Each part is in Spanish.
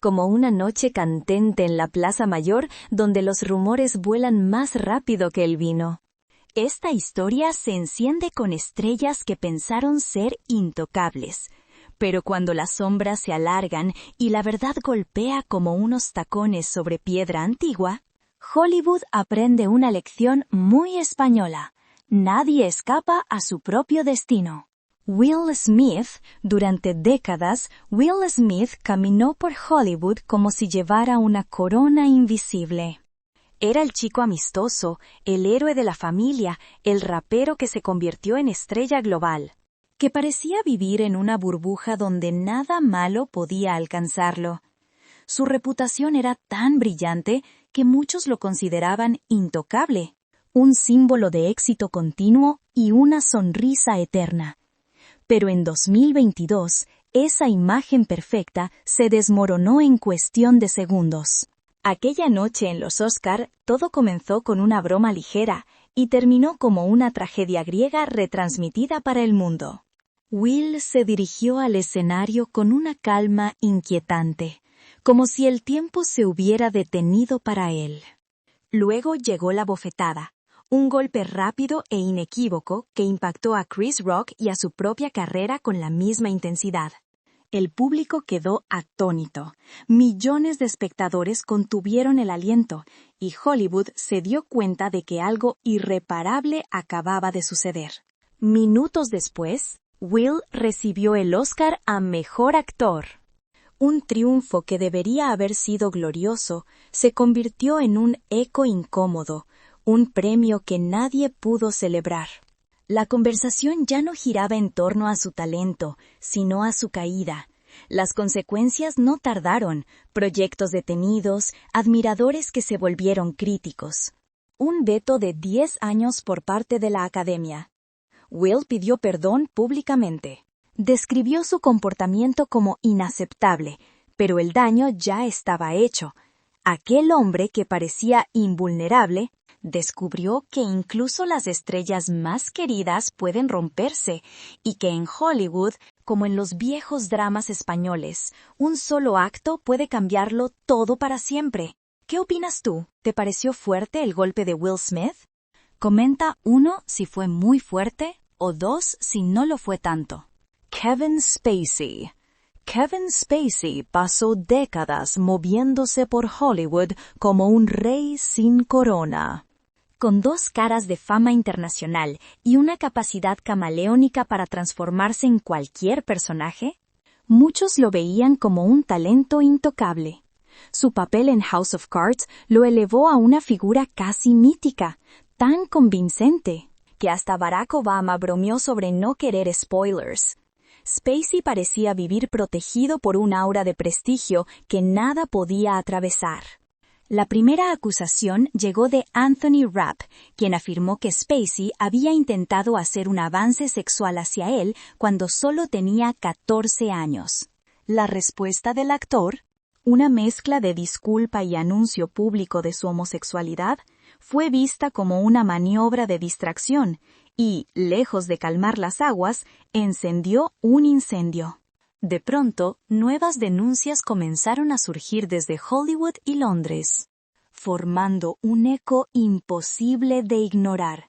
como una noche candente en la Plaza Mayor donde los rumores vuelan más rápido que el vino. Esta historia se enciende con estrellas que pensaron ser intocables. Pero cuando las sombras se alargan y la verdad golpea como unos tacones sobre piedra antigua, Hollywood aprende una lección muy española. Nadie escapa a su propio destino. Durante décadas, Will Smith caminó por Hollywood como si llevara una corona invisible. Era el chico amistoso, el héroe de la familia, el rapero que se convirtió en estrella global, que parecía vivir en una burbuja donde nada malo podía alcanzarlo. Su reputación era tan brillante que muchos lo consideraban intocable, un símbolo de éxito continuo y una sonrisa eterna. Pero en 2022, esa imagen perfecta se desmoronó en cuestión de segundos. Aquella noche en los Oscar, todo comenzó con una broma ligera y terminó como una tragedia griega retransmitida para el mundo. Will se dirigió al escenario con una calma inquietante, como si el tiempo se hubiera detenido para él. Luego llegó la bofetada, un golpe rápido e inequívoco que impactó a Chris Rock y a su propia carrera con la misma intensidad. El público quedó atónito. Millones de espectadores contuvieron el aliento y Hollywood se dio cuenta de que algo irreparable acababa de suceder. Minutos después, Will recibió el Oscar a Mejor Actor. Un triunfo que debería haber sido glorioso se convirtió en un eco incómodo, un premio que nadie pudo celebrar. La conversación ya no giraba en torno a su talento, sino a su caída. Las consecuencias no tardaron, proyectos detenidos, admiradores que se volvieron críticos. Un veto de 10 años por parte de la Academia. Will pidió perdón públicamente. Describió su comportamiento como inaceptable, pero el daño ya estaba hecho. Aquel hombre que parecía invulnerable descubrió que incluso las estrellas más queridas pueden romperse y que en Hollywood, como en los viejos dramas españoles, un solo acto puede cambiarlo todo para siempre. ¿Qué opinas tú? ¿Te pareció fuerte el golpe de Will Smith? Comenta 1 si fue muy fuerte o 2 si no lo fue tanto. Kevin Spacey. Kevin Spacey pasó décadas moviéndose por Hollywood como un rey sin corona. Con 2 caras de fama internacional y una capacidad camaleónica para transformarse en cualquier personaje, muchos lo veían como un talento intocable. Su papel en House of Cards lo elevó a una figura casi mítica, tan convincente, que hasta Barack Obama bromeó sobre no querer spoilers. Spacey parecía vivir protegido por un aura de prestigio que nada podía atravesar. La primera acusación llegó de Anthony Rapp, quien afirmó que Spacey había intentado hacer un avance sexual hacia él cuando solo tenía 14 años. La respuesta del actor, una mezcla de disculpa y anuncio público de su homosexualidad, fue vista como una maniobra de distracción y, lejos de calmar las aguas, encendió un incendio. De pronto, nuevas denuncias comenzaron a surgir desde Hollywood y Londres, formando un eco imposible de ignorar.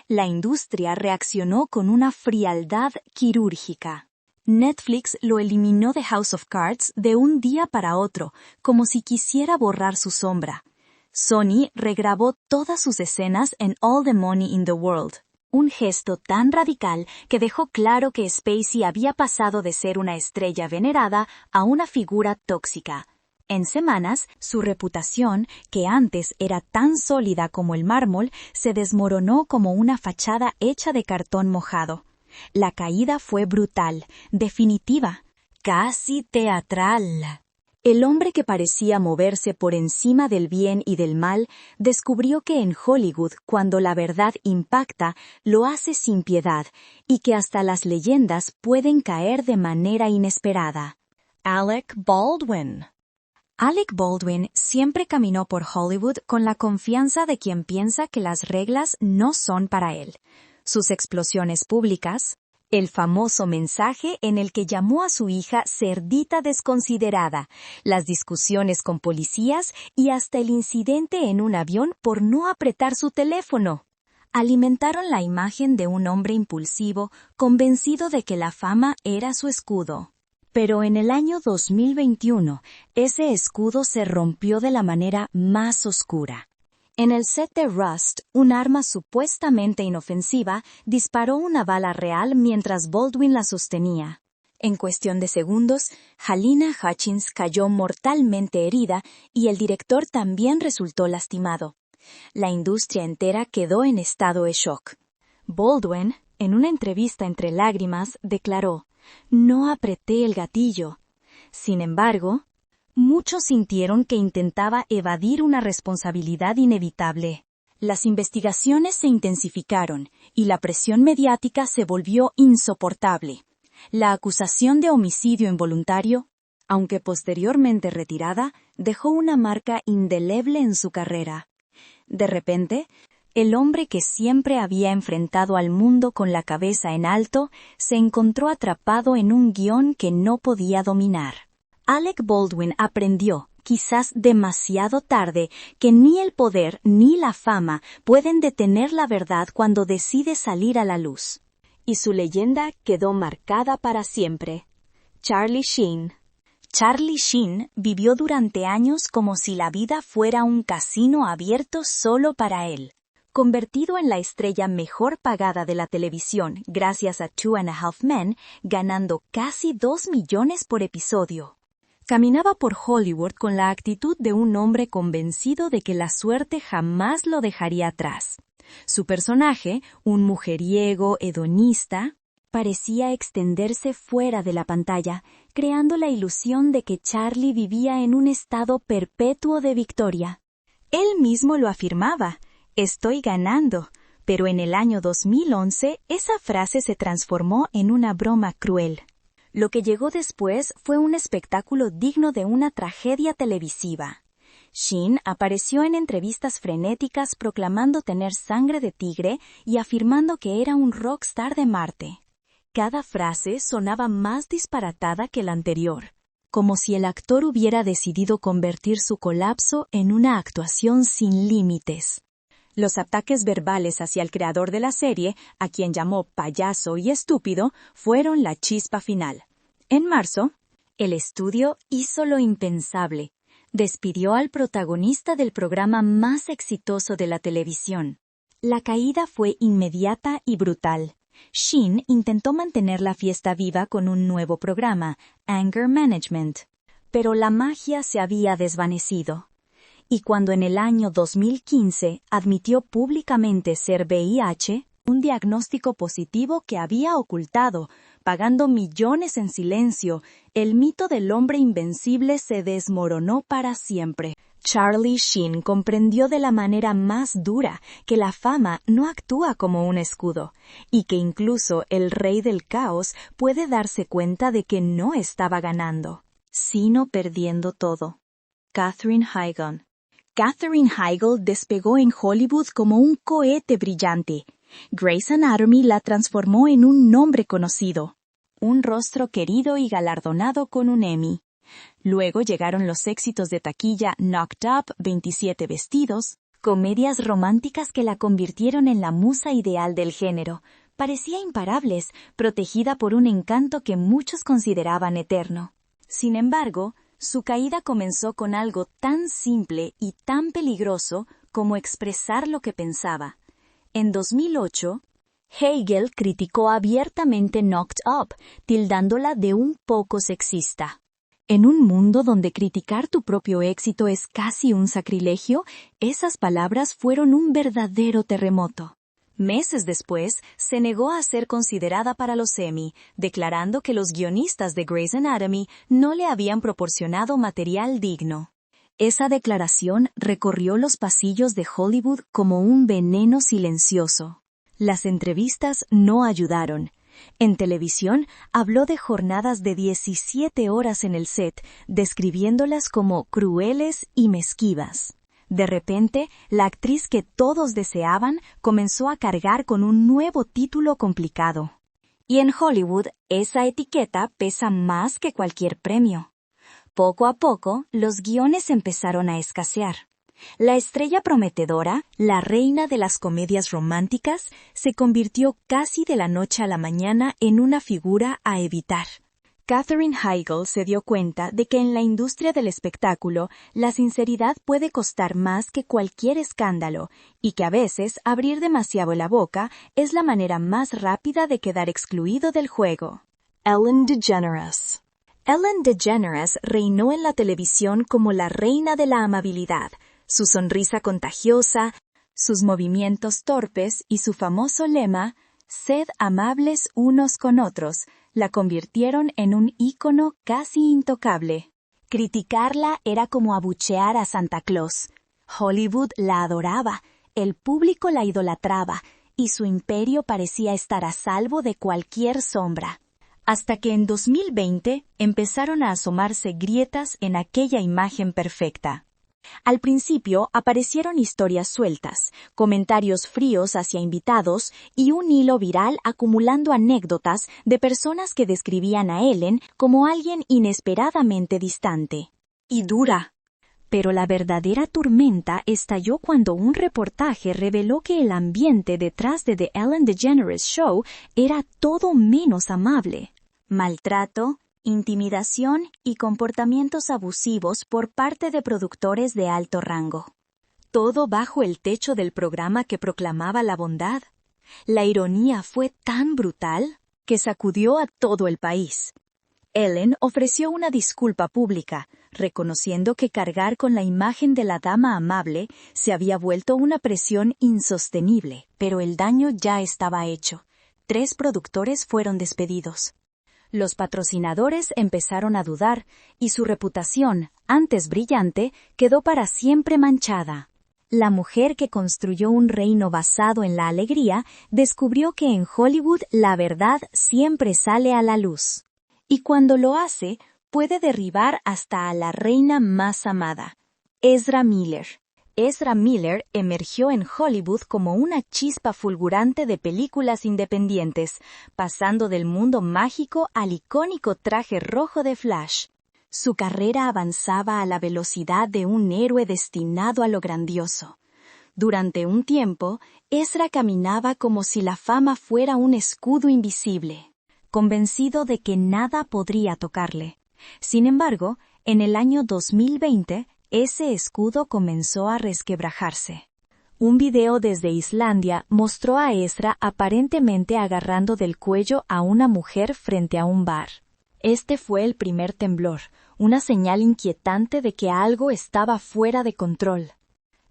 La industria reaccionó con una frialdad quirúrgica. Netflix lo eliminó de House of Cards de un día para otro, como si quisiera borrar su sombra. Sony regrabó todas sus escenas en All the Money in the World. Un gesto tan radical que dejó claro que Spacey había pasado de ser una estrella venerada a una figura tóxica. En semanas, su reputación, que antes era tan sólida como el mármol, se desmoronó como una fachada hecha de cartón mojado. La caída fue brutal, definitiva, casi teatral. El hombre que parecía moverse por encima del bien y del mal descubrió que en Hollywood, cuando la verdad impacta, lo hace sin piedad y que hasta las leyendas pueden caer de manera inesperada. Alec Baldwin. Alec Baldwin siempre caminó por Hollywood con la confianza de quien piensa que las reglas no son para él. Sus explosiones públicas, El famoso mensaje en el que llamó a su hija cerdita desconsiderada, las discusiones con policías y hasta el incidente en un avión por no apretar su teléfono. Alimentaron la imagen de un hombre impulsivo, convencido de que la fama era su escudo. Pero en el año 2021, ese escudo se rompió de la manera más oscura. En el set de Rust, un arma supuestamente inofensiva disparó una bala real mientras Baldwin la sostenía. En cuestión de segundos, Halyna Hutchins cayó mortalmente herida y el director también resultó lastimado. La industria entera quedó en estado de shock. Baldwin, en una entrevista entre lágrimas, declaró: «No apreté el gatillo». Sin embargo, muchos sintieron que intentaba evadir una responsabilidad inevitable. Las investigaciones se intensificaron y la presión mediática se volvió insoportable. La acusación de homicidio involuntario, aunque posteriormente retirada, dejó una marca indeleble en su carrera. De repente, el hombre que siempre había enfrentado al mundo con la cabeza en alto se encontró atrapado en un guión que no podía dominar. Alec Baldwin aprendió, quizás demasiado tarde, que ni el poder ni la fama pueden detener la verdad cuando decide salir a la luz. Y su leyenda quedó marcada para siempre. Charlie Sheen. Charlie Sheen vivió durante años como si la vida fuera un casino abierto solo para él. Convertido en la estrella mejor pagada de la televisión gracias a Two and a Half Men, ganando casi $2 millones por episodio. Caminaba por Hollywood con la actitud de un hombre convencido de que la suerte jamás lo dejaría atrás. Su personaje, un mujeriego hedonista, parecía extenderse fuera de la pantalla, creando la ilusión de que Charlie vivía en un estado perpetuo de victoria. Él mismo lo afirmaba: «Estoy ganando», pero en el año 2011 esa frase se transformó en una broma cruel. Lo que llegó después fue un espectáculo digno de una tragedia televisiva. Sheen apareció en entrevistas frenéticas proclamando tener sangre de tigre y afirmando que era un rockstar de Marte. Cada frase sonaba más disparatada que la anterior, como si el actor hubiera decidido convertir su colapso en una actuación sin límites. Los ataques verbales hacia el creador de la serie, a quien llamó payaso y estúpido, fueron la chispa final. En marzo, el estudio hizo lo impensable. Despidió al protagonista del programa más exitoso de la televisión. La caída fue inmediata y brutal. Sheen intentó mantener la fiesta viva con un nuevo programa, Anger Management, pero la magia se había desvanecido. Y cuando en el año 2015 admitió públicamente ser VIH, un diagnóstico positivo que había ocultado, pagando millones en silencio, el mito del hombre invencible se desmoronó para siempre. Charlie Sheen comprendió de la manera más dura que la fama no actúa como un escudo, y que incluso el rey del caos puede darse cuenta de que no estaba ganando, sino perdiendo todo. Katherine Heigl. Katherine Heigl despegó en Hollywood como un cohete brillante. Grey's Anatomy la transformó en un nombre conocido, un rostro querido y galardonado con un Emmy. Luego llegaron los éxitos de taquilla Knocked Up, 27 vestidos, comedias románticas que la convirtieron en la musa ideal del género. Parecía imparables, protegida por un encanto que muchos consideraban eterno. Sin embargo, su caída comenzó con algo tan simple y tan peligroso como expresar lo que pensaba. En 2008, Heigl criticó abiertamente Knocked Up, tildándola de un poco sexista. En un mundo donde criticar tu propio éxito es casi un sacrilegio, esas palabras fueron un verdadero terremoto. Meses después, se negó a ser considerada para los Emmy, declarando que los guionistas de Grey's Anatomy no le habían proporcionado material digno. Esa declaración recorrió los pasillos de Hollywood como un veneno silencioso. Las entrevistas no ayudaron. En televisión, habló de jornadas de 17 horas en el set, describiéndolas como crueles y mesquivas. De repente, la actriz que todos deseaban comenzó a cargar con un nuevo título complicado. Y en Hollywood, esa etiqueta pesa más que cualquier premio. Poco a poco, los guiones empezaron a escasear. La estrella prometedora, la reina de las comedias románticas, se convirtió casi de la noche a la mañana en una figura a evitar. Katherine Heigl se dio cuenta de que en la industria del espectáculo la sinceridad puede costar más que cualquier escándalo y que a veces abrir demasiado la boca es la manera más rápida de quedar excluido del juego. Ellen DeGeneres. Ellen DeGeneres reinó en la televisión como la reina de la amabilidad. Su sonrisa contagiosa, sus movimientos torpes y su famoso lema, «Sed amables unos con otros», la convirtieron en un ícono casi intocable. Criticarla era como abuchear a Santa Claus. Hollywood la adoraba, el público la idolatraba, y su imperio parecía estar a salvo de cualquier sombra. Hasta que en 2020 empezaron a asomarse grietas en aquella imagen perfecta. Al principio aparecieron historias sueltas, comentarios fríos hacia invitados y un hilo viral acumulando anécdotas de personas que describían a Ellen como alguien inesperadamente distante y dura. Pero la verdadera tormenta estalló cuando un reportaje reveló que el ambiente detrás de The Ellen DeGeneres Show era todo menos amable. Maltrato, intimidación y comportamientos abusivos por parte de productores de alto rango. Todo bajo el techo del programa que proclamaba la bondad. La ironía fue tan brutal que sacudió a todo el país. Ellen ofreció una disculpa pública, reconociendo que cargar con la imagen de la dama amable se había vuelto una presión insostenible, pero el daño ya estaba hecho. 3 productores fueron despedidos. Los patrocinadores empezaron a dudar, y su reputación, antes brillante, quedó para siempre manchada. La mujer que construyó un reino basado en la alegría descubrió que en Hollywood la verdad siempre sale a la luz. Y cuando lo hace, puede derribar hasta a la reina más amada, Ezra Miller. Ezra Miller emergió en Hollywood como una chispa fulgurante de películas independientes, pasando del mundo mágico al icónico traje rojo de Flash. Su carrera avanzaba a la velocidad de un héroe destinado a lo grandioso. Durante un tiempo, Ezra caminaba como si la fama fuera un escudo invisible, convencido de que nada podría tocarle. Sin embargo, en el año 2020, ese escudo comenzó a resquebrajarse. Un video desde Islandia mostró a Ezra aparentemente agarrando del cuello a una mujer frente a un bar. Este fue el primer temblor, una señal inquietante de que algo estaba fuera de control.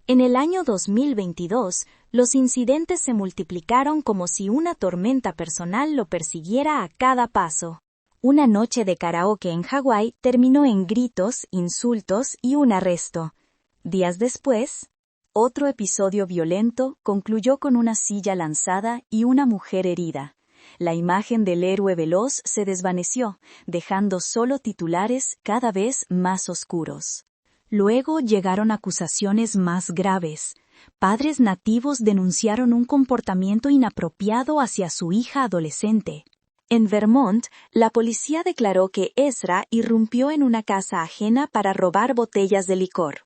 En el año 2022, los incidentes se multiplicaron como si una tormenta personal lo persiguiera a cada paso. Una noche de karaoke en Hawái terminó en gritos, insultos y un arresto. Días después, otro episodio violento concluyó con una silla lanzada y una mujer herida. La imagen del héroe veloz se desvaneció, dejando solo titulares cada vez más oscuros. Luego llegaron acusaciones más graves. Padres nativos denunciaron un comportamiento inapropiado hacia su hija adolescente. En Vermont, la policía declaró que Ezra irrumpió en una casa ajena para robar botellas de licor.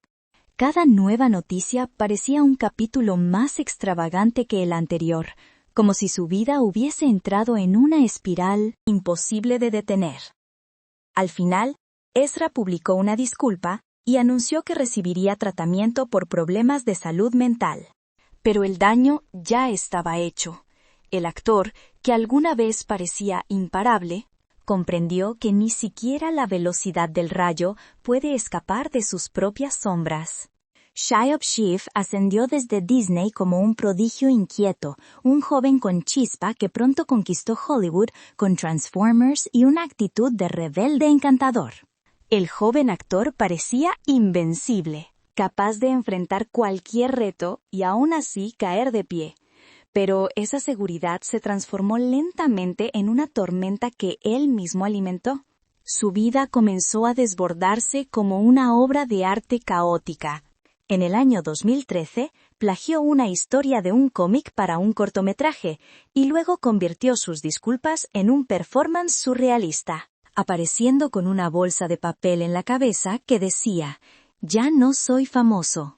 Cada nueva noticia parecía un capítulo más extravagante que el anterior, como si su vida hubiese entrado en una espiral imposible de detener. Al final, Ezra publicó una disculpa y anunció que recibiría tratamiento por problemas de salud mental. Pero el daño ya estaba hecho. El actor, que alguna vez parecía imparable, comprendió que ni siquiera la velocidad del rayo puede escapar de sus propias sombras. Shia LaBeouf ascendió desde Disney como un prodigio inquieto, un joven con chispa que pronto conquistó Hollywood con Transformers y una actitud de rebelde encantador. El joven actor parecía invencible, capaz de enfrentar cualquier reto y aún así caer de pie. Pero esa seguridad se transformó lentamente en una tormenta que él mismo alimentó. Su vida comenzó a desbordarse como una obra de arte caótica. En el año 2013, plagió una historia de un cómic para un cortometraje y luego convirtió sus disculpas en un performance surrealista, apareciendo con una bolsa de papel en la cabeza que decía: «Ya no soy famoso».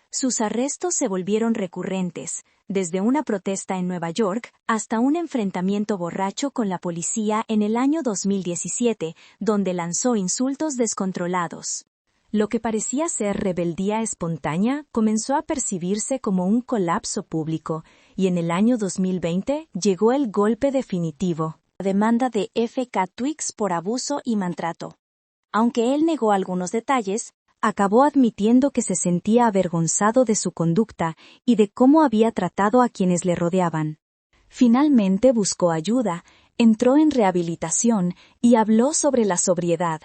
Sus arrestos se volvieron recurrentes, desde una protesta en Nueva York hasta un enfrentamiento borracho con la policía en el año 2017, donde lanzó insultos descontrolados. Lo que parecía ser rebeldía espontánea comenzó a percibirse como un colapso público, y en el año 2020 llegó el golpe definitivo, la demanda de FK Twigs por abuso y maltrato. Aunque él negó algunos detalles, acabó admitiendo que se sentía avergonzado de su conducta y de cómo había tratado a quienes le rodeaban. Finalmente buscó ayuda, entró en rehabilitación y habló sobre la sobriedad,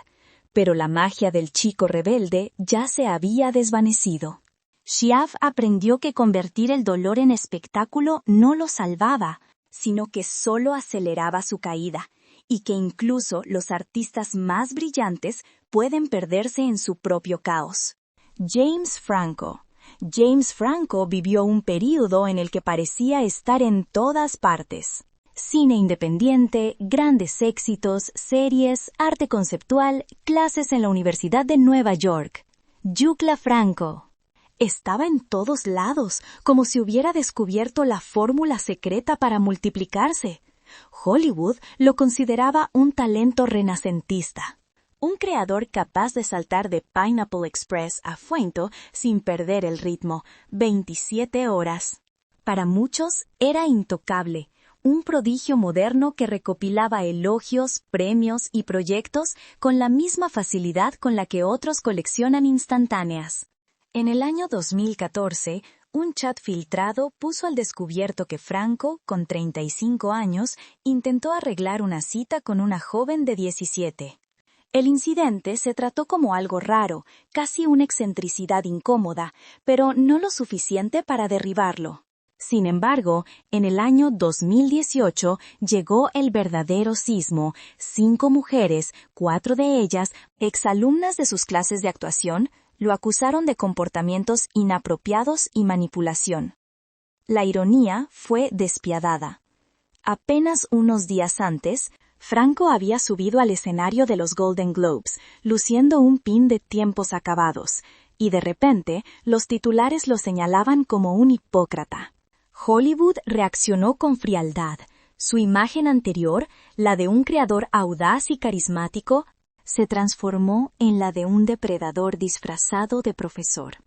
pero la magia del chico rebelde ya se había desvanecido. Schiaff aprendió que convertir el dolor en espectáculo no lo salvaba, sino que solo aceleraba su caída, y que incluso los artistas más brillantes pueden perderse en su propio caos. James Franco. James Franco vivió un período en el que parecía estar en todas partes. Cine independiente, grandes éxitos, series, arte conceptual, clases en la Universidad de Nueva York. Jukla Franco. Estaba en todos lados, como si hubiera descubierto la fórmula secreta para multiplicarse. Hollywood lo consideraba un talento renacentista. Un creador capaz de saltar de Pineapple Express a Fuento sin perder el ritmo, 27 horas. Para muchos era intocable, un prodigio moderno que recopilaba elogios, premios y proyectos con la misma facilidad con la que otros coleccionan instantáneas. En el año 2014, un chat filtrado puso al descubierto que Franco, con 35 años, intentó arreglar una cita con una joven de 17. El incidente se trató como algo raro, casi una excentricidad incómoda, pero no lo suficiente para derribarlo. Sin embargo, en el año 2018 llegó el verdadero sismo. 5 mujeres, 4 de ellas, exalumnas de sus clases de actuación, lo acusaron de comportamientos inapropiados y manipulación. La ironía fue despiadada. Apenas unos días antes, Franco había subido al escenario de los Golden Globes, luciendo un pin de tiempos acabados, y de repente los titulares lo señalaban como un hipócrita. Hollywood reaccionó con frialdad. Su imagen anterior, la de un creador audaz y carismático, se transformó en la de un depredador disfrazado de profesor.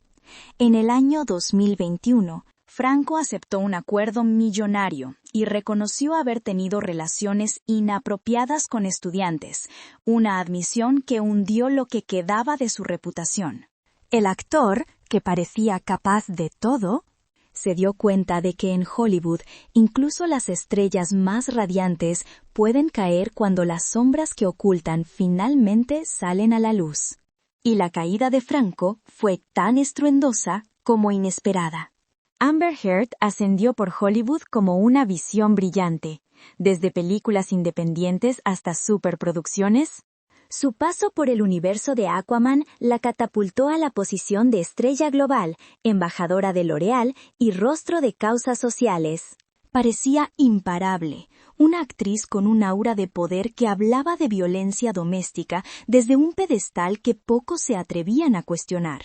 En el año 2021, Franco aceptó un acuerdo millonario y reconoció haber tenido relaciones inapropiadas con estudiantes, una admisión que hundió lo que quedaba de su reputación. El actor, que parecía capaz de todo, se dio cuenta de que en Hollywood incluso las estrellas más radiantes pueden caer cuando las sombras que ocultan finalmente salen a la luz. Y la caída de Franco fue tan estruendosa como inesperada. Amber Heard ascendió por Hollywood como una visión brillante, desde películas independientes hasta superproducciones. Su paso por el universo de Aquaman la catapultó a la posición de estrella global, embajadora de L'Oréal y rostro de causas sociales. Parecía imparable, una actriz con un aura de poder que hablaba de violencia doméstica desde un pedestal que pocos se atrevían a cuestionar.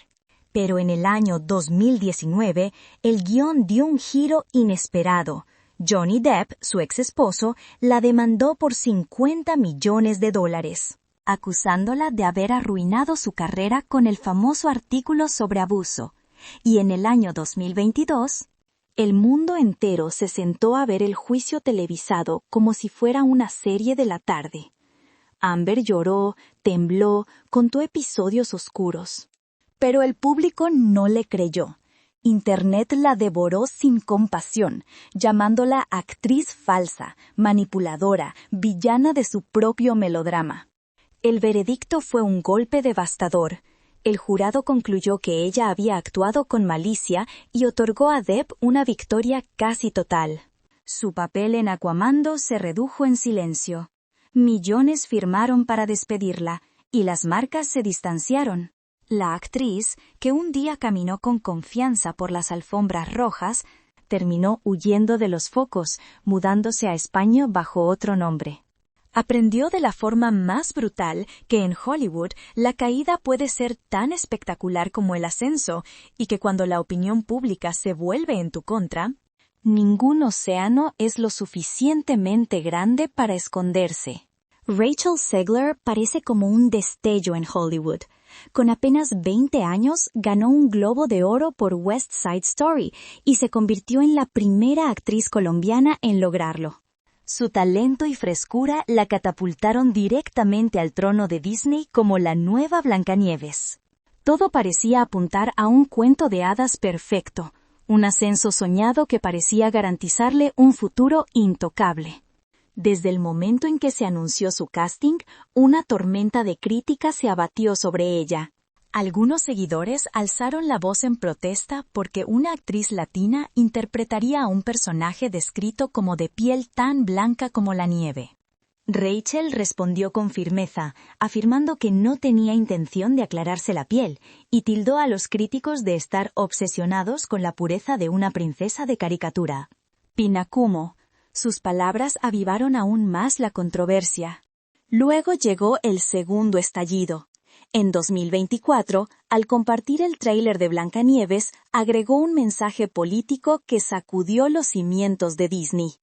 Pero en el año 2019, el guión dio un giro inesperado. Johnny Depp, su ex esposo, la demandó por $50 millones, acusándola de haber arruinado su carrera con el famoso artículo sobre abuso. Y en el año 2022, el mundo entero se sentó a ver el juicio televisado como si fuera una serie de la tarde. Amber lloró, tembló, contó episodios oscuros. Pero el público no le creyó. Internet la devoró sin compasión, llamándola actriz falsa, manipuladora, villana de su propio melodrama. El veredicto fue un golpe devastador. El jurado concluyó que ella había actuado con malicia y otorgó a Depp una victoria casi total. Su papel en Aquaman 2 se redujo en silencio. Millones firmaron para despedirla, y las marcas se distanciaron. La actriz, que un día caminó con confianza por las alfombras rojas, terminó huyendo de los focos, mudándose a España bajo otro nombre. Aprendió de la forma más brutal que en Hollywood la caída puede ser tan espectacular como el ascenso y que cuando la opinión pública se vuelve en tu contra, ningún océano es lo suficientemente grande para esconderse. Rachel Zegler parece como un destello en Hollywood. Con apenas 20 años ganó un Globo de Oro por West Side Story y se convirtió en la primera actriz colombiana en lograrlo. Su talento y frescura la catapultaron directamente al trono de Disney como la nueva Blancanieves. Todo parecía apuntar a un cuento de hadas perfecto, un ascenso soñado que parecía garantizarle un futuro intocable. Desde el momento en que se anunció su casting, una tormenta de críticas se abatió sobre ella. Algunos seguidores alzaron la voz en protesta porque una actriz latina interpretaría a un personaje descrito como de piel tan blanca como la nieve. Rachel respondió con firmeza, afirmando que no tenía intención de aclararse la piel, y tildó a los críticos de estar obsesionados con la pureza de una princesa de caricatura. Pinacumo. Sus palabras avivaron aún más la controversia. Luego llegó el segundo estallido. En 2024, al compartir el tráiler de Blancanieves, agregó un mensaje político que sacudió los cimientos de Disney.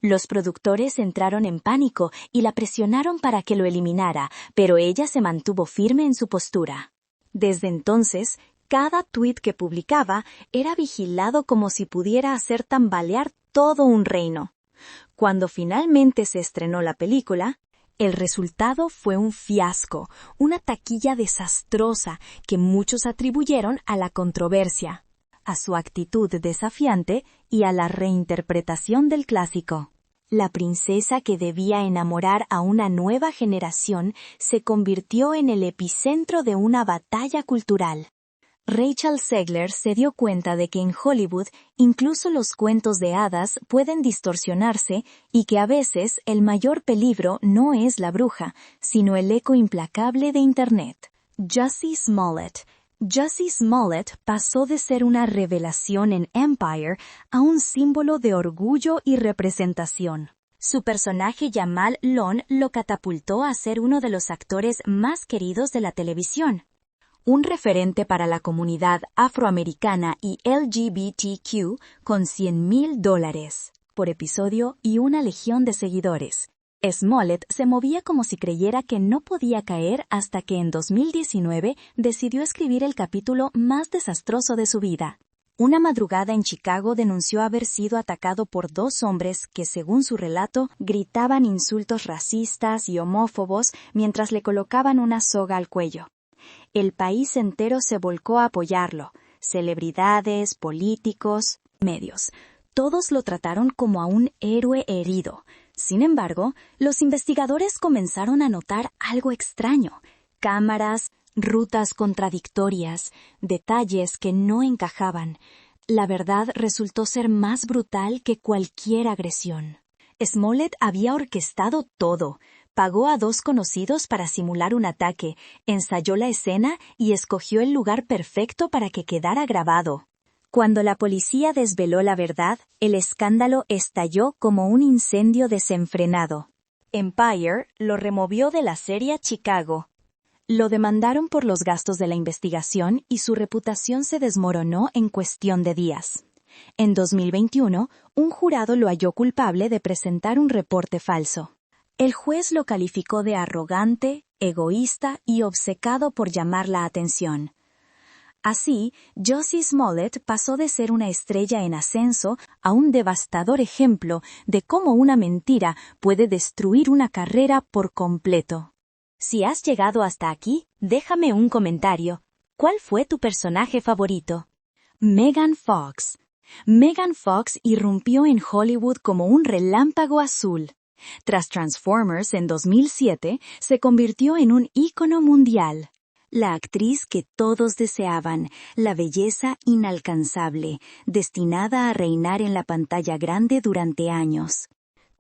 Los productores entraron en pánico y la presionaron para que lo eliminara, pero ella se mantuvo firme en su postura. Desde entonces, cada tuit que publicaba era vigilado como si pudiera hacer tambalear todo un reino. Cuando finalmente se estrenó la película, el resultado fue un fiasco, una taquilla desastrosa que muchos atribuyeron a la controversia, a su actitud desafiante y a la reinterpretación del clásico. La princesa que debía enamorar a una nueva generación se convirtió en el epicentro de una batalla cultural. Rachel Zegler se dio cuenta de que en Hollywood incluso los cuentos de hadas pueden distorsionarse y que a veces el mayor peligro no es la bruja, sino el eco implacable de Internet. Jussie Smollett. Jussie Smollett pasó de ser una revelación en Empire a un símbolo de orgullo y representación. Su personaje Jamal Lon lo catapultó a ser uno de los actores más queridos de la televisión. Un referente para la comunidad afroamericana y LGBTQ con $100,000 por episodio y una legión de seguidores. Smollett se movía como si creyera que no podía caer hasta que en 2019 decidió escribir el capítulo más desastroso de su vida. Una madrugada en Chicago denunció haber sido atacado por 2 hombres que, según su relato, gritaban insultos racistas y homófobos mientras le colocaban una soga al cuello. El país entero se volcó a apoyarlo. Celebridades, políticos, medios. Todos lo trataron como a un héroe herido. Sin embargo, los investigadores comenzaron a notar algo extraño. Cámaras, rutas contradictorias, detalles que no encajaban. La verdad resultó ser más brutal que cualquier agresión. Smollett había orquestado todo. Pagó a 2 conocidos para simular un ataque, ensayó la escena y escogió el lugar perfecto para que quedara grabado. Cuando la policía desveló la verdad, el escándalo estalló como un incendio desenfrenado. Empire lo removió de la serie Chicago. Lo demandaron por los gastos de la investigación y su reputación se desmoronó en cuestión de días. En 2021, un jurado lo halló culpable de presentar un reporte falso. El juez lo calificó de arrogante, egoísta y obcecado por llamar la atención. Así, Jussie Smollett pasó de ser una estrella en ascenso a un devastador ejemplo de cómo una mentira puede destruir una carrera por completo. Si has llegado hasta aquí, déjame un comentario. ¿Cuál fue tu personaje favorito? Megan Fox. Megan Fox irrumpió en Hollywood como un relámpago azul. Tras Transformers en 2007, se convirtió en un ícono mundial. La actriz que todos deseaban, la belleza inalcanzable, destinada a reinar en la pantalla grande durante años.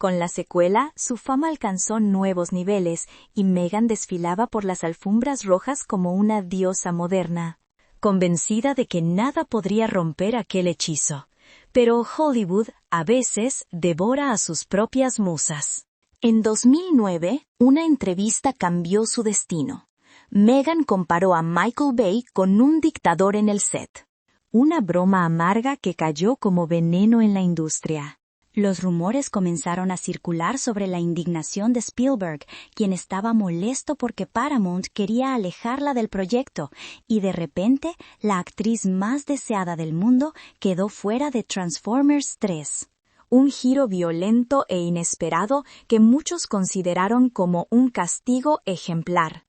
Con la secuela, su fama alcanzó nuevos niveles y Megan desfilaba por las alfombras rojas como una diosa moderna, convencida de que nada podría romper aquel hechizo. Pero Hollywood, a veces, devora a sus propias musas. En 2009, una entrevista cambió su destino. Megan comparó a Michael Bay con un dictador en el set. Una broma amarga que cayó como veneno en la industria. Los rumores comenzaron a circular sobre la indignación de Spielberg, quien estaba molesto porque Paramount quería alejarla del proyecto, y de repente, la actriz más deseada del mundo quedó fuera de Transformers 3. Un giro violento e inesperado que muchos consideraron como un castigo ejemplar.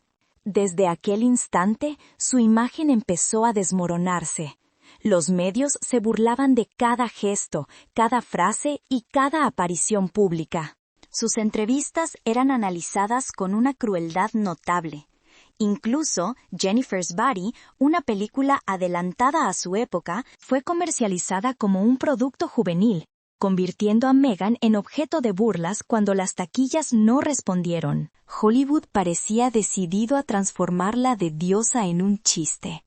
Desde aquel instante, su imagen empezó a desmoronarse. Los medios se burlaban de cada gesto, cada frase y cada aparición pública. Sus entrevistas eran analizadas con una crueldad notable. Incluso Jennifer's Body, una película adelantada a su época, fue comercializada como un producto juvenil, convirtiendo a Megan en objeto de burlas cuando las taquillas no respondieron. Hollywood parecía decidido a transformarla de diosa en un chiste.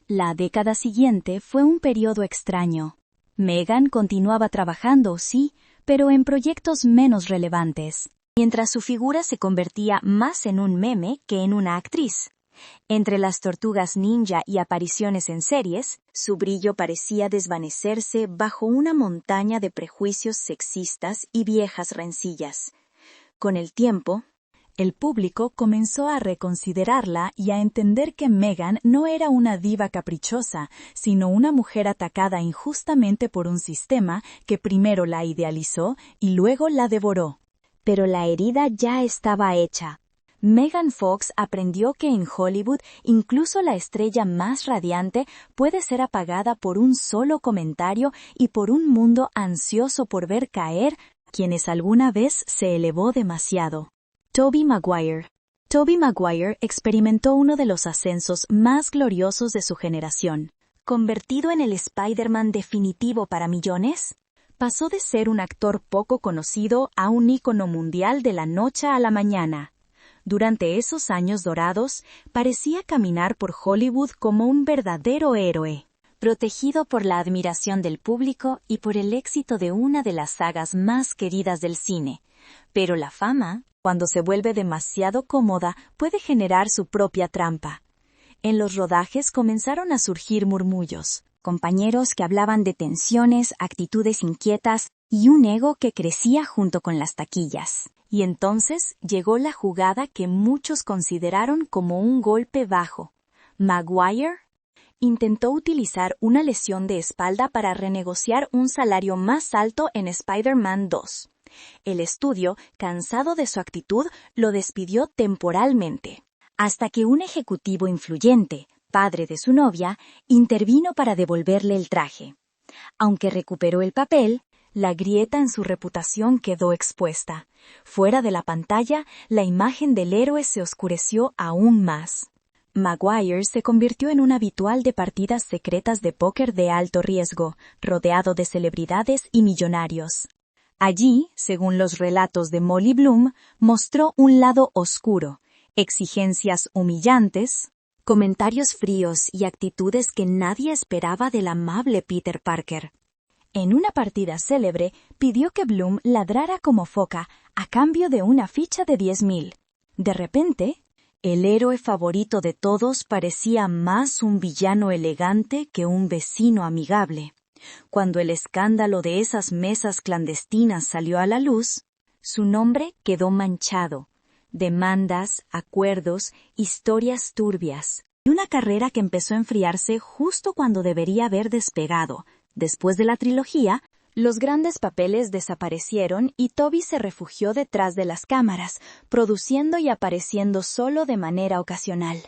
La década siguiente fue un periodo extraño. Megan continuaba trabajando, sí, pero en proyectos menos relevantes, mientras su figura se convertía más en un meme que en una actriz. Entre las tortugas ninja y apariciones en series, su brillo parecía desvanecerse bajo una montaña de prejuicios sexistas y viejas rencillas. Con el tiempo, el público comenzó a reconsiderarla y a entender que Megan no era una diva caprichosa, sino una mujer atacada injustamente por un sistema que primero la idealizó y luego la devoró. Pero la herida ya estaba hecha. Megan Fox aprendió que en Hollywood incluso la estrella más radiante puede ser apagada por un solo comentario y por un mundo ansioso por ver caer quienes alguna vez se elevó demasiado. Tobey Maguire. Tobey Maguire experimentó uno de los ascensos más gloriosos de su generación. Convertido en el Spider-Man definitivo para millones, pasó de ser un actor poco conocido a un ícono mundial de la noche a la mañana. Durante esos años dorados, parecía caminar por Hollywood como un verdadero héroe, protegido por la admiración del público y por el éxito de una de las sagas más queridas del cine. Pero la fama, cuando se vuelve demasiado cómoda, puede generar su propia trampa. En los rodajes comenzaron a surgir murmullos, compañeros que hablaban de tensiones, actitudes inquietas y un ego que crecía junto con las taquillas. Y entonces llegó la jugada que muchos consideraron como un golpe bajo. Maguire intentó utilizar una lesión de espalda para renegociar un salario más alto en Spider-Man 2. El estudio, cansado de su actitud, lo despidió temporalmente, hasta que un ejecutivo influyente, padre de su novia, intervino para devolverle el traje. Aunque recuperó el papel, la grieta en su reputación quedó expuesta. Fuera de la pantalla, la imagen del héroe se oscureció aún más. Maguire se convirtió en un habitual de partidas secretas de póker de alto riesgo, rodeado de celebridades y millonarios. Allí, según los relatos de Molly Bloom, mostró un lado oscuro, exigencias humillantes, comentarios fríos y actitudes que nadie esperaba del amable Peter Parker. En una partida célebre, pidió que Bloom ladrara como foca a cambio de una ficha de 10,000. De repente, el héroe favorito de todos parecía más un villano elegante que un vecino amigable. Cuando el escándalo de esas mesas clandestinas salió a la luz, su nombre quedó manchado. Demandas, acuerdos, historias turbias. Y una carrera que empezó a enfriarse justo cuando debería haber despegado. Después de la trilogía, los grandes papeles desaparecieron y Tobey se refugió detrás de las cámaras, produciendo y apareciendo solo de manera ocasional.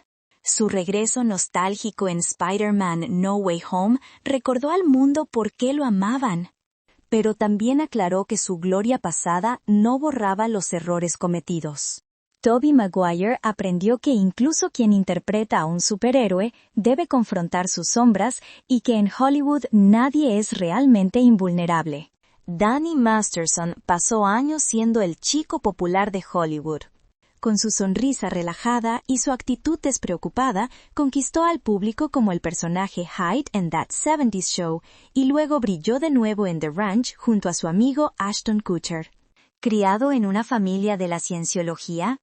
Su regreso nostálgico en Spider-Man No Way Home recordó al mundo por qué lo amaban, pero también aclaró que su gloria pasada no borraba los errores cometidos. Tobey Maguire aprendió que incluso quien interpreta a un superhéroe debe confrontar sus sombras y que en Hollywood nadie es realmente invulnerable. Danny Masterson pasó años siendo el chico popular de Hollywood. Con su sonrisa relajada y su actitud despreocupada, conquistó al público como el personaje Hyde en That 70's Show y luego brilló de nuevo en The Ranch junto a su amigo Ashton Kutcher. Criado en una familia de la cienciología,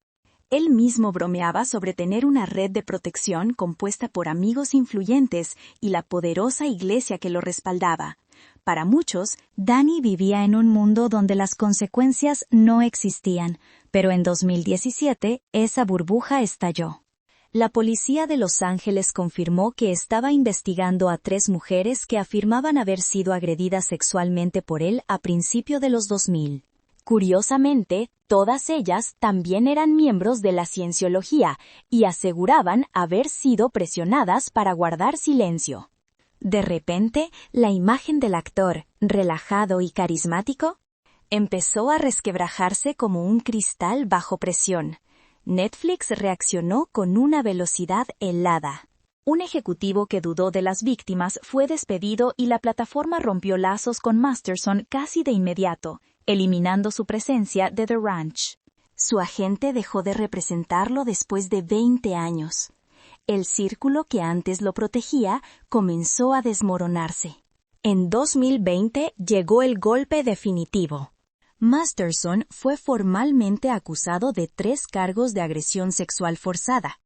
él mismo bromeaba sobre tener una red de protección compuesta por amigos influyentes y la poderosa iglesia que lo respaldaba. Para muchos, Danny vivía en un mundo donde las consecuencias no existían, pero en 2017 esa burbuja estalló. La policía de Los Ángeles confirmó que estaba investigando a 3 mujeres que afirmaban haber sido agredidas sexualmente por él a principios de los 2000. Curiosamente, todas ellas también eran miembros de la cienciología y aseguraban haber sido presionadas para guardar silencio. De repente, la imagen del actor, relajado y carismático, empezó a resquebrajarse como un cristal bajo presión. Netflix reaccionó con una velocidad helada. Un ejecutivo que dudó de las víctimas fue despedido y la plataforma rompió lazos con Masterson casi de inmediato, eliminando su presencia de The Ranch. Su agente dejó de representarlo después de 20 años. El círculo que antes lo protegía comenzó a desmoronarse. En 2020 llegó el golpe definitivo. Masterson fue formalmente acusado de 3 cargos de agresión sexual forzada.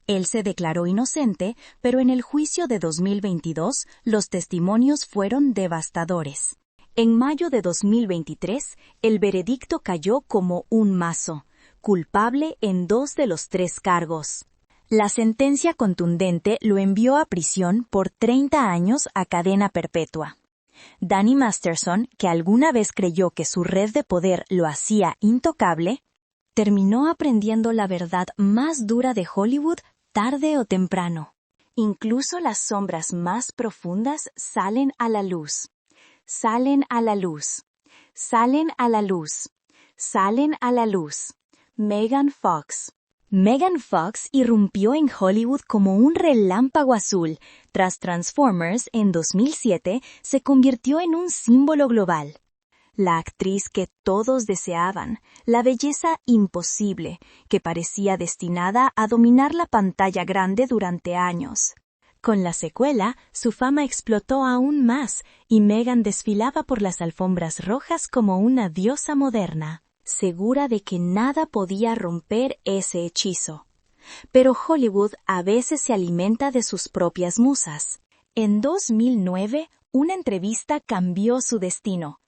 Él se declaró inocente, pero en el juicio de 2022 los testimonios fueron devastadores. En mayo de 2023, el veredicto cayó como un mazo, culpable en 2 de los 3 cargos. La sentencia contundente lo envió a prisión por 30 años a cadena perpetua. Danny Masterson, que alguna vez creyó que su red de poder lo hacía intocable, terminó aprendiendo la verdad más dura de Hollywood tarde o temprano. Incluso las sombras más profundas salen a la luz. Salen a la luz. Salen a la luz. Salen a la luz. Megan Fox. Megan Fox irrumpió en Hollywood como un relámpago azul. Tras Transformers en 2007, se convirtió en un símbolo global. La actriz que todos deseaban, la belleza imposible, que parecía destinada a dominar la pantalla grande durante años. Con la secuela, su fama explotó aún más, y Megan desfilaba por las alfombras rojas como una diosa moderna, segura de que nada podía romper ese hechizo. Pero Hollywood a veces se alimenta de sus propias musas. En 2009, una entrevista cambió su destino.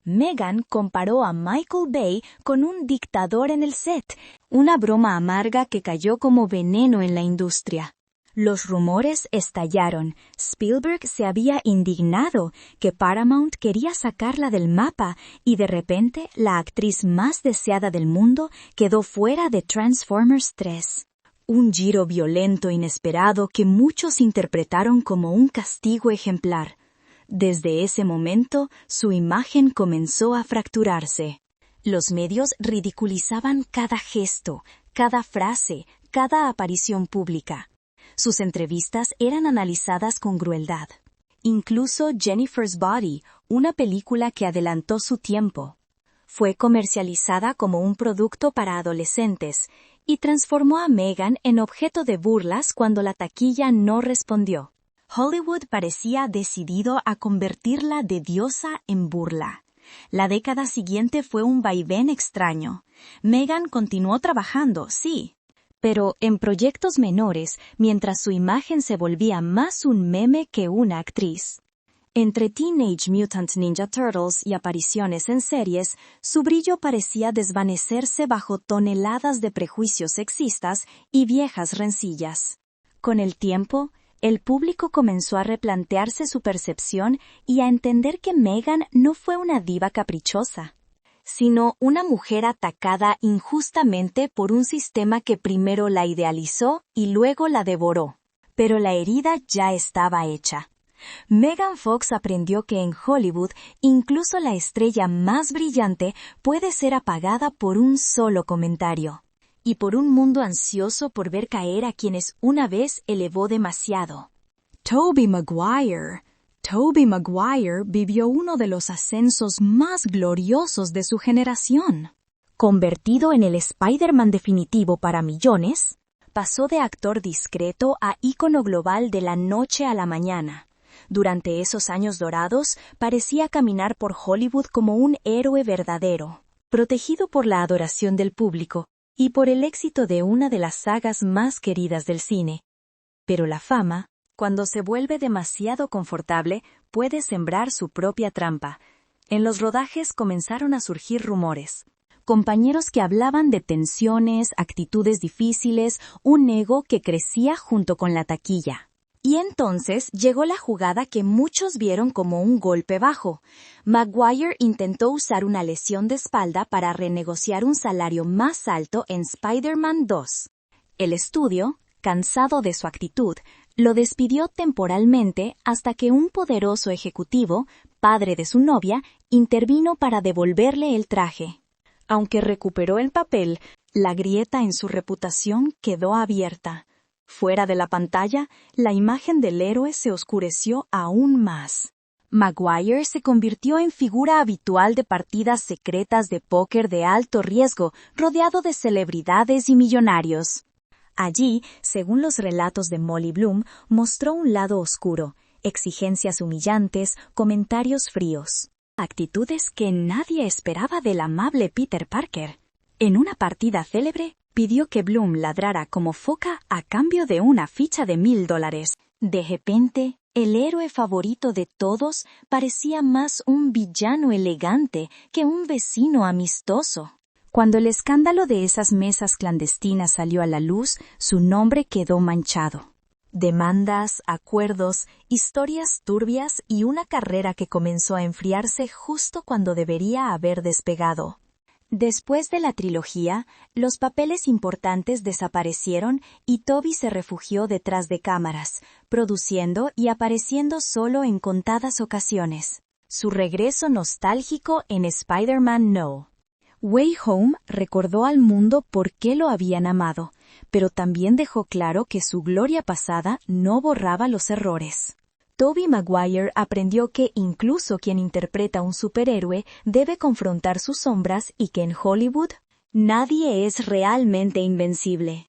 Megan comparó a Michael Bay con un dictador en el set, una broma amarga que cayó como veneno en la industria. Los rumores estallaron. Spielberg se había indignado que Paramount quería sacarla del mapa y de repente la actriz más deseada del mundo quedó fuera de Transformers 3. Un giro violento inesperado que muchos interpretaron como un castigo ejemplar. Desde ese momento, su imagen comenzó a fracturarse. Los medios ridiculizaban cada gesto, cada frase, cada aparición pública. Sus entrevistas eran analizadas con crueldad. Incluso Jennifer's Body, una película que adelantó su tiempo, fue comercializada como un producto para adolescentes y transformó a Megan en objeto de burlas cuando la taquilla no respondió. Hollywood parecía decidido a convertirla de diosa en burla. La década siguiente fue un vaivén extraño. Megan continuó trabajando, sí, pero en proyectos menores, mientras su imagen se volvía más un meme que una actriz. Entre Teenage Mutant Ninja Turtles y apariciones en series, su brillo parecía desvanecerse bajo toneladas de prejuicios sexistas y viejas rencillas. Con el tiempo, el público comenzó a replantearse su percepción y a entender que Megan no fue una diva caprichosa, sino una mujer atacada injustamente por un sistema que primero la idealizó y luego la devoró. Pero la herida ya estaba hecha. Megan Fox aprendió que en Hollywood incluso la estrella más brillante puede ser apagada por un solo comentario, y por un mundo ansioso por ver caer a quienes una vez elevó demasiado. Tobey Maguire. Tobey Maguire vivió uno de los ascensos más gloriosos de su generación. Convertido en el Spider-Man definitivo para millones, pasó de actor discreto a ícono global de la noche a la mañana. Durante esos años dorados, parecía caminar por Hollywood como un héroe verdadero, protegido por la adoración del público y por el éxito de una de las sagas más queridas del cine. Pero la fama, cuando se vuelve demasiado confortable, puede sembrar su propia trampa. En los rodajes comenzaron a surgir rumores. Compañeros que hablaban de tensiones, actitudes difíciles, un ego que crecía junto con la taquilla. Y entonces llegó la jugada que muchos vieron como un golpe bajo. Maguire intentó usar una lesión de espalda para renegociar un salario más alto en Spider-Man 2. El estudio, cansado de su actitud, lo despidió temporalmente hasta que un poderoso ejecutivo, padre de su novia, intervino para devolverle el traje. Aunque recuperó el papel, la grieta en su reputación quedó abierta. Fuera de la pantalla, la imagen del héroe se oscureció aún más. Maguire se convirtió en figura habitual de partidas secretas de póker de alto riesgo, rodeado de celebridades y millonarios. Allí, según los relatos de Molly Bloom, mostró un lado oscuro, exigencias humillantes, comentarios fríos. Actitudes que nadie esperaba del amable Peter Parker. En una partida célebre, pidió que Bloom ladrara como foca a cambio de una ficha de $1,000. De repente, el héroe favorito de todos parecía más un villano elegante que un vecino amistoso. Cuando el escándalo de esas mesas clandestinas salió a la luz, su nombre quedó manchado. Demandas, acuerdos, historias turbias y una carrera que comenzó a enfriarse justo cuando debería haber despegado. Después de la trilogía, los papeles importantes desaparecieron y Tobey se refugió detrás de cámaras, produciendo y apareciendo solo en contadas ocasiones. Su regreso nostálgico en Spider-Man No. Way Home recordó al mundo por qué lo habían amado, pero también dejó claro que su gloria pasada no borraba los errores. Tobey Maguire aprendió que incluso quien interpreta a un superhéroe debe confrontar sus sombras y que en Hollywood nadie es realmente invencible.